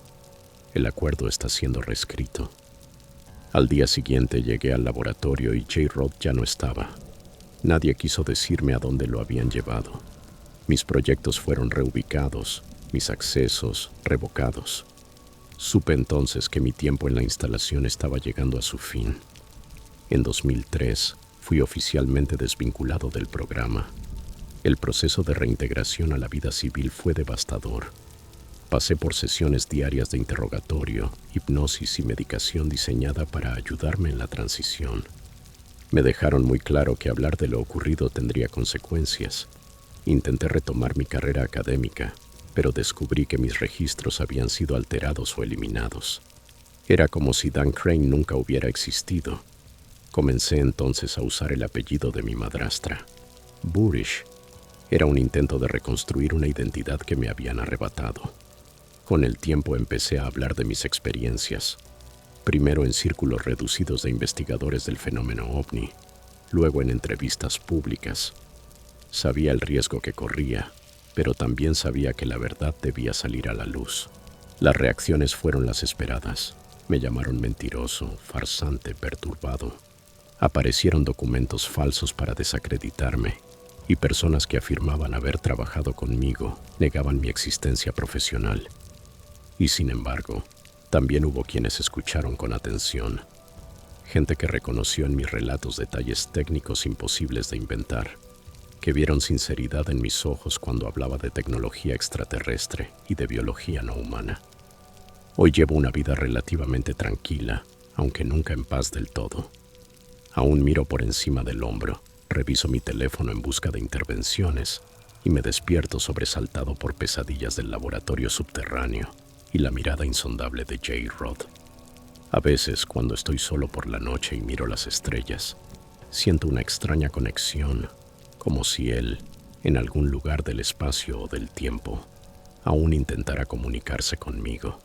El acuerdo está siendo reescrito. Al día siguiente llegué al laboratorio y J. Roth ya no estaba. Nadie quiso decirme a dónde lo habían llevado. Mis proyectos fueron reubicados, mis accesos revocados. Supe entonces que mi tiempo en la instalación estaba llegando a su fin. En 2003 fui oficialmente desvinculado del programa. El proceso de reintegración a la vida civil fue devastador. Pasé por sesiones diarias de interrogatorio, hipnosis y medicación diseñada para ayudarme en la transición. Me dejaron muy claro que hablar de lo ocurrido tendría consecuencias. Intenté retomar mi carrera académica, pero descubrí que mis registros habían sido alterados o eliminados. Era como si Dan Crane nunca hubiera existido. Comencé entonces a usar el apellido de mi madrastra, Burish. Era un intento de reconstruir una identidad que me habían arrebatado. Con el tiempo empecé a hablar de mis experiencias, primero en círculos reducidos de investigadores del fenómeno ovni, luego en entrevistas públicas. Sabía el riesgo que corría, pero también sabía que la verdad debía salir a la luz. Las reacciones fueron las esperadas. Me llamaron mentiroso, farsante, perturbado. Aparecieron documentos falsos para desacreditarme, y personas que afirmaban haber trabajado conmigo negaban mi existencia profesional. Y sin embargo, También hubo quienes escucharon con atención, gente que reconoció en mis relatos detalles técnicos imposibles de inventar, que vieron sinceridad en mis ojos cuando hablaba de tecnología extraterrestre y de biología no humana. Hoy llevo una vida relativamente tranquila, aunque nunca en paz del todo. Aún miro por encima del hombro, reviso mi teléfono en busca de intervenciones y me despierto sobresaltado por pesadillas del laboratorio subterráneo y la mirada insondable de J-Rod. A veces, cuando estoy solo por la noche y miro las estrellas, siento una extraña conexión, como si él, en algún lugar del espacio o del tiempo, aún intentara comunicarse conmigo.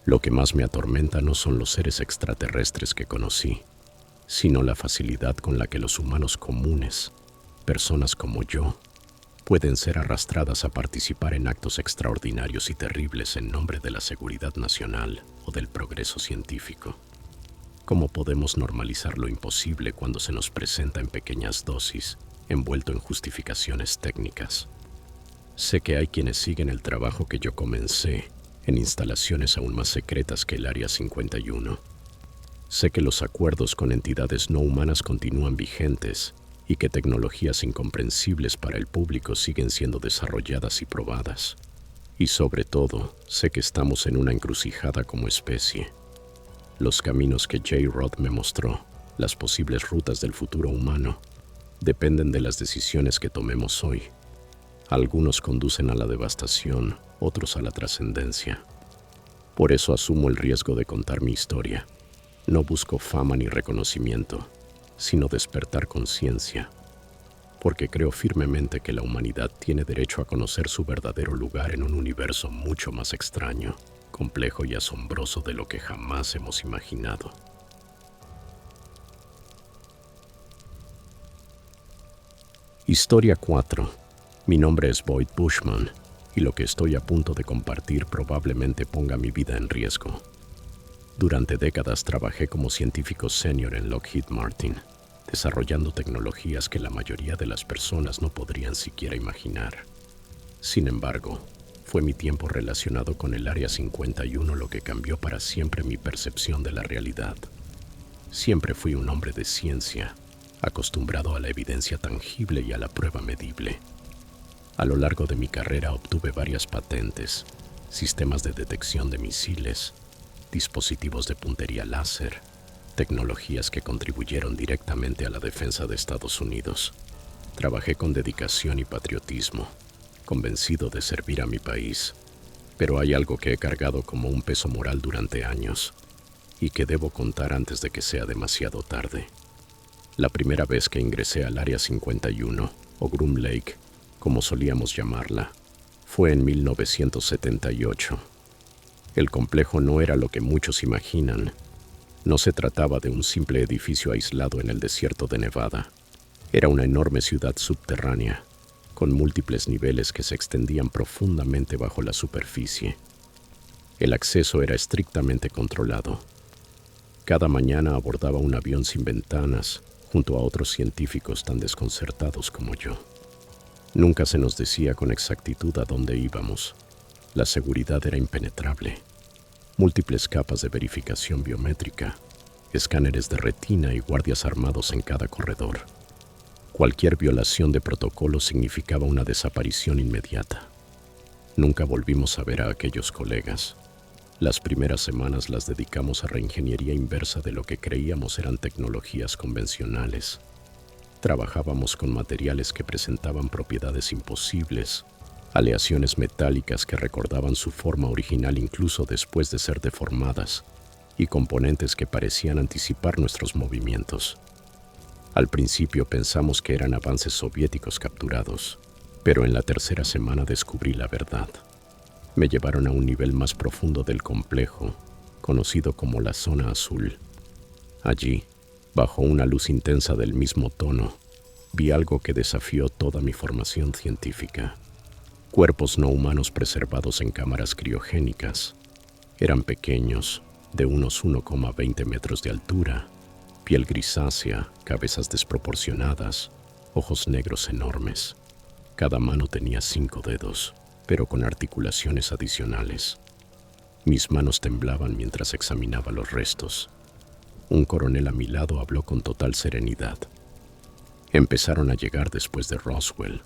Lo que más me atormenta no son los seres extraterrestres que conocí, sino la facilidad con la que los humanos comunes, personas como yo, pueden ser arrastradas a participar en actos extraordinarios y terribles en nombre de la seguridad nacional o del progreso científico. ¿Cómo podemos normalizar lo imposible cuando se nos presenta en pequeñas dosis, envuelto en justificaciones técnicas? Sé que hay quienes siguen el trabajo que yo comencé en instalaciones aún más secretas que el Área 51. Sé que los acuerdos con entidades no humanas continúan vigentes y que tecnologías incomprensibles para el público siguen siendo desarrolladas y probadas. Y sobre todo, sé que estamos en una encrucijada como especie. Los caminos que J-Rod me mostró, las posibles rutas del futuro humano, dependen de las decisiones que tomemos hoy. Algunos conducen a la devastación, otros a la trascendencia. Por eso asumo el riesgo de contar mi historia. No busco fama ni reconocimiento, sino despertar conciencia, porque creo firmemente que la humanidad tiene derecho a conocer su verdadero lugar en un universo mucho más extraño, complejo y asombroso de lo que jamás hemos imaginado. Historia 4. Mi nombre es Boyd Bushman, y lo que estoy a punto de compartir probablemente ponga mi vida en riesgo. Durante décadas trabajé como científico senior en Lockheed Martin, desarrollando tecnologías que la mayoría de las personas no podrían siquiera imaginar. Sin embargo, fue mi tiempo relacionado con el Área 51 lo que cambió para siempre mi percepción de la realidad. Siempre fui un hombre de ciencia, acostumbrado a la evidencia tangible y a la prueba medible. A lo largo de mi carrera obtuve varias patentes, sistemas de detección de misiles, dispositivos de puntería láser, tecnologías que contribuyeron directamente a la defensa de Estados Unidos. Trabajé con dedicación y patriotismo, convencido de servir a mi país, pero hay algo que he cargado como un peso moral durante años y que debo contar antes de que sea demasiado tarde. La primera vez que ingresé al Área 51, o Groom Lake, como solíamos llamarla, fue en 1978. El complejo no era lo que muchos imaginan. No se trataba de un simple edificio aislado en el desierto de Nevada. Era una enorme ciudad subterránea, con múltiples niveles que se extendían profundamente bajo la superficie. El acceso era estrictamente controlado. Cada mañana abordaba un avión sin ventanas, junto a otros científicos tan desconcertados como yo. Nunca se nos decía con exactitud a dónde íbamos. La seguridad era impenetrable. Múltiples capas de verificación biométrica, escáneres de retina y guardias armados en cada corredor. Cualquier violación de protocolo significaba una desaparición inmediata. Nunca volvimos a ver a aquellos colegas. Las primeras semanas las dedicamos a reingeniería inversa de lo que creíamos eran tecnologías convencionales. Trabajábamos con materiales que presentaban propiedades imposibles, aleaciones metálicas que recordaban su forma original incluso después de ser deformadas, y componentes que parecían anticipar nuestros movimientos. Al principio pensamos que eran avances soviéticos capturados, pero en la tercera semana descubrí la verdad. Me llevaron a un nivel más profundo del complejo, conocido como la Zona Azul. Allí, bajo una luz intensa del mismo tono, vi algo que desafió toda mi formación científica. Cuerpos no humanos preservados en cámaras criogénicas. Eran pequeños, de unos 1,20 metros de altura, piel grisácea, cabezas desproporcionadas, ojos negros enormes. Cada mano tenía 5 dedos, pero con articulaciones adicionales. Mis manos temblaban mientras examinaba los restos. Un coronel a mi lado habló con total serenidad. Empezaron a llegar después de Roswell.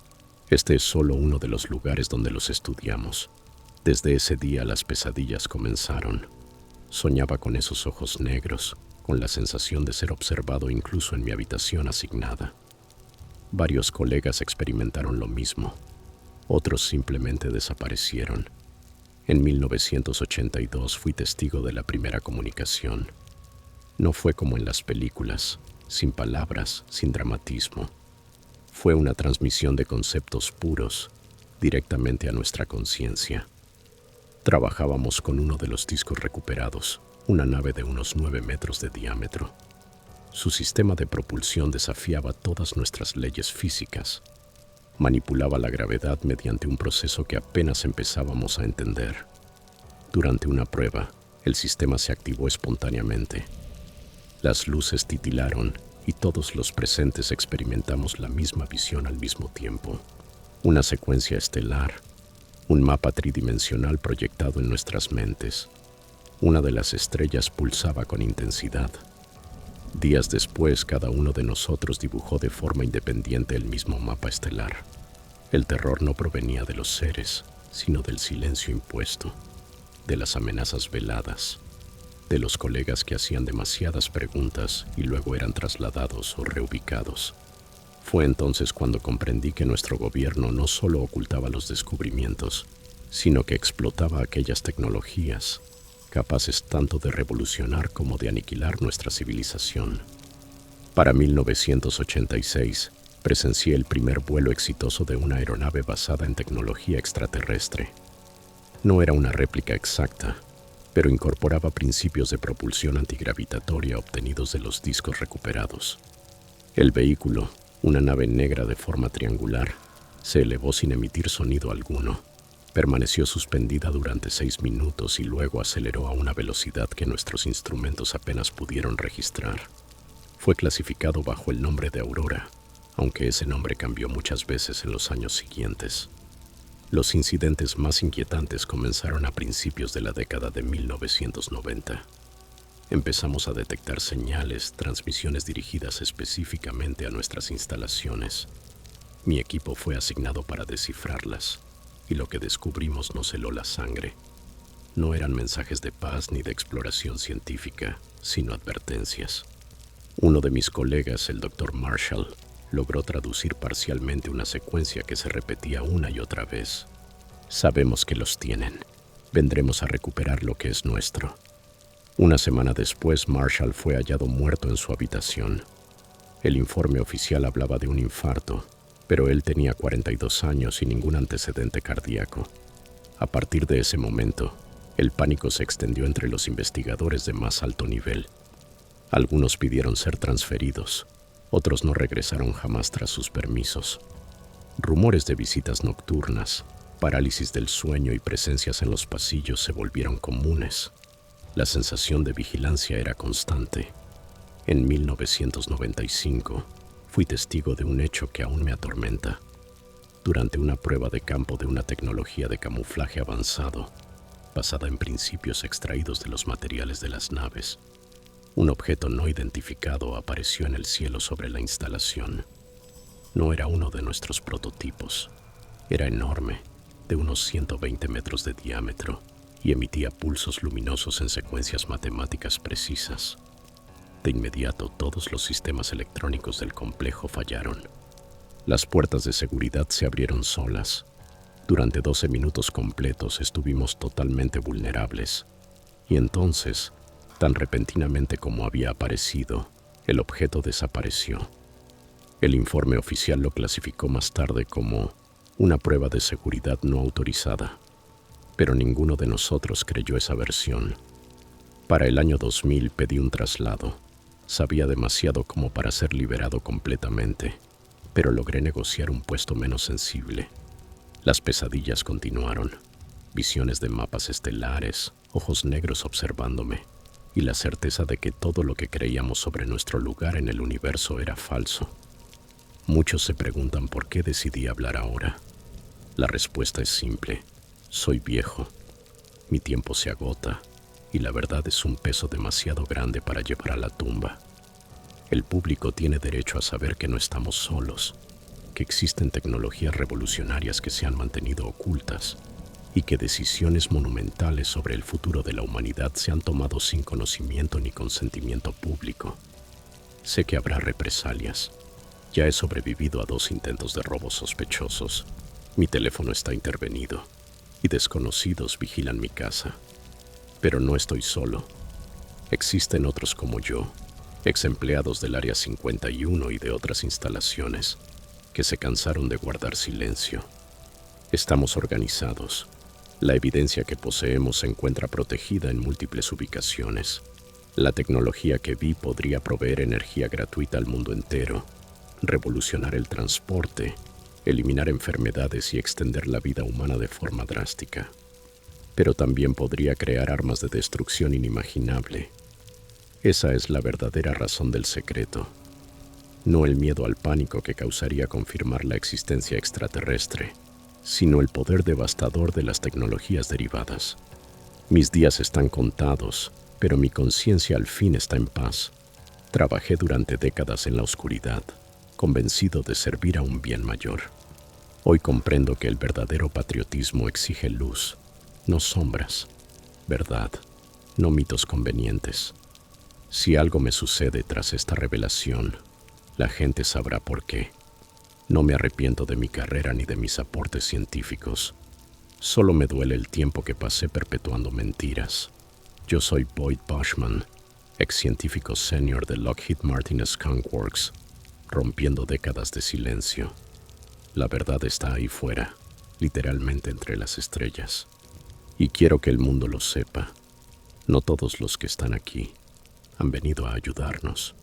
Este es solo uno de los lugares donde los estudiamos. Desde ese día las pesadillas comenzaron. Soñaba con esos ojos negros, con la sensación de ser observado incluso en mi habitación asignada. Varios colegas experimentaron lo mismo. Otros simplemente desaparecieron. En 1982 fui testigo de la primera comunicación. No fue como en las películas, sin palabras, sin dramatismo. Fue una transmisión de conceptos puros, directamente a nuestra conciencia. Trabajábamos con uno de los discos recuperados, una nave de unos 9 metros de diámetro. Su sistema de propulsión desafiaba todas nuestras leyes físicas. Manipulaba la gravedad mediante un proceso que apenas empezábamos a entender. Durante una prueba, el sistema se activó espontáneamente. Las luces titilaron y todos los presentes experimentamos la misma visión al mismo tiempo. Una secuencia estelar, un mapa tridimensional proyectado en nuestras mentes. Una de las estrellas pulsaba con intensidad. Días después, cada uno de nosotros dibujó de forma independiente el mismo mapa estelar. El terror no provenía de los seres, sino del silencio impuesto, de las amenazas veladas, de los colegas que hacían demasiadas preguntas y luego eran trasladados o reubicados. Fue entonces cuando comprendí que nuestro gobierno no solo ocultaba los descubrimientos, sino que explotaba aquellas tecnologías, capaces tanto de revolucionar como de aniquilar nuestra civilización. Para 1986, presencié el primer vuelo exitoso de una aeronave basada en tecnología extraterrestre. No era una réplica exacta, pero incorporaba principios de propulsión antigravitatoria obtenidos de los discos recuperados. El vehículo, una nave negra de forma triangular, se elevó sin emitir sonido alguno. Permaneció suspendida durante 6 minutos y luego aceleró a una velocidad que nuestros instrumentos apenas pudieron registrar. Fue clasificado bajo el nombre de Aurora, aunque ese nombre cambió muchas veces en los años siguientes. Los incidentes más inquietantes comenzaron a principios de la década de 1990. Empezamos a detectar señales, transmisiones dirigidas específicamente a nuestras instalaciones. Mi equipo fue asignado para descifrarlas, y lo que descubrimos nos heló la sangre. No eran mensajes de paz ni de exploración científica, sino advertencias. Uno de mis colegas, el Dr. Marshall, logró traducir parcialmente una secuencia que se repetía una y otra vez. Sabemos que los tienen. Vendremos a recuperar lo que es nuestro. Una semana después, Marshall fue hallado muerto en su habitación. El informe oficial hablaba de un infarto, pero él tenía 42 años y ningún antecedente cardíaco. A partir de ese momento, el pánico se extendió entre los investigadores de más alto nivel. Algunos pidieron ser transferidos, otros no regresaron jamás tras sus permisos. Rumores de visitas nocturnas, parálisis del sueño y presencias en los pasillos se volvieron comunes. La sensación de vigilancia era constante. En 1995, fui testigo de un hecho que aún me atormenta. Durante una prueba de campo de una tecnología de camuflaje avanzado, basada en principios extraídos de los materiales de las naves, un objeto no identificado apareció en el cielo sobre la instalación. No era uno de nuestros prototipos. Era enorme, de unos 120 metros de diámetro, y emitía pulsos luminosos en secuencias matemáticas precisas. De inmediato, todos los sistemas electrónicos del complejo fallaron. Las puertas de seguridad se abrieron solas. Durante 12 minutos completos estuvimos totalmente vulnerables. Y entonces, tan repentinamente como había aparecido, el objeto desapareció. El informe oficial lo clasificó más tarde como una prueba de seguridad no autorizada, pero ninguno de nosotros creyó esa versión. Para el año 2000 pedí un traslado. Sabía demasiado como para ser liberado completamente, pero logré negociar un puesto menos sensible. Las pesadillas continuaron. Visiones de mapas estelares, ojos negros observándome, y la certeza de que todo lo que creíamos sobre nuestro lugar en el universo era falso. Muchos se preguntan por qué decidí hablar ahora. La respuesta es simple. Soy viejo. Mi tiempo se agota y la verdad es un peso demasiado grande para llevar a la tumba. El público tiene derecho a saber que no estamos solos, que existen tecnologías revolucionarias que se han mantenido ocultas y que decisiones monumentales sobre el futuro de la humanidad se han tomado sin conocimiento ni consentimiento público. Sé que habrá represalias. Ya he sobrevivido a 2 intentos de robo sospechosos. Mi teléfono está intervenido y desconocidos vigilan mi casa. Pero no estoy solo. Existen otros como yo, ex empleados del Área 51 y de otras instalaciones, que se cansaron de guardar silencio. Estamos organizados. La evidencia que poseemos se encuentra protegida en múltiples ubicaciones. La tecnología que vi podría proveer energía gratuita al mundo entero, revolucionar el transporte, eliminar enfermedades y extender la vida humana de forma drástica. Pero también podría crear armas de destrucción inimaginable. Esa es la verdadera razón del secreto. No el miedo al pánico que causaría confirmar la existencia extraterrestre, sino el poder devastador de las tecnologías derivadas. Mis días están contados, pero mi conciencia al fin está en paz. Trabajé durante décadas en la oscuridad, convencido de servir a un bien mayor. Hoy comprendo que el verdadero patriotismo exige luz, no sombras, verdad, no mitos convenientes. Si algo me sucede tras esta revelación, la gente sabrá por qué. No me arrepiento de mi carrera ni de mis aportes científicos. Solo me duele el tiempo que pasé perpetuando mentiras. Yo soy Boyd Bushman, ex científico senior de Lockheed Martin Skunk Works, rompiendo décadas de silencio. La verdad está ahí fuera, literalmente entre las estrellas. Y quiero que el mundo lo sepa. No todos los que están aquí han venido a ayudarnos.